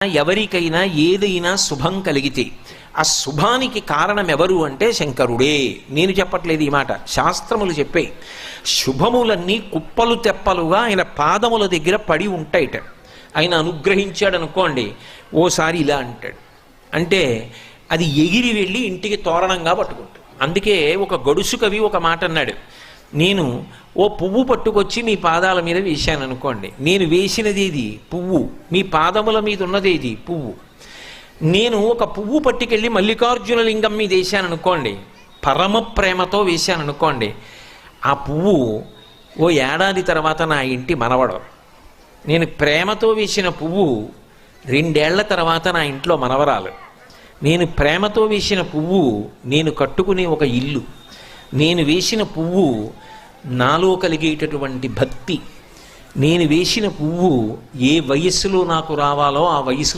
ఎవరికైనా ఏదైనా శుభం కలిగితే ఆ శుభానికి కారణం ఎవరు అంటే శంకరుడే. నేను చెప్పట్లేదు ఈ మాట, శాస్త్రములు చెప్పే. శుభములన్నీ కుప్పలు తెప్పలుగా ఆయన పాదముల దగ్గర పడి ఉంటాయిట. ఆయన అనుగ్రహించాడు అనుకోండి, ఓసారి ఇలా అంటాడు అంటే అది ఎగిరి వెళ్ళి ఇంటికి తోరణంగా పట్టుకుంటాడు. అందుకే ఒక గడుసు కవి ఒక మాట అన్నాడు, నేను ఓ పువ్వు పట్టుకొచ్చి మీ పాదాల మీద వేశాను అనుకోండి, నేను వేసినది ఏది పువ్వు, మీ పాదముల మీద ఉన్నది ఏది పువ్వు. నేను ఒక పువ్వు పట్టుకెళ్ళి మల్లికార్జున లింగం మీద వేశాను అనుకోండి, పరమ ప్రేమతో వేశాను అనుకోండి, ఆ పువ్వు ఓ ఏడాది తర్వాత నా ఇంటి మనవడు. నేను ప్రేమతో వేసిన పువ్వు 2 ఏళ్ల తర్వాత నా ఇంట్లో మనవరాలు. నేను ప్రేమతో వేసిన పువ్వు నేను కట్టుకునే ఒక ఇల్లు. నేను వేసిన పువ్వు నాలో కలిగేటటువంటి భక్తి. నేను వేసిన పువ్వు ఏ వయస్సులో నాకు రావాలో ఆ వయసు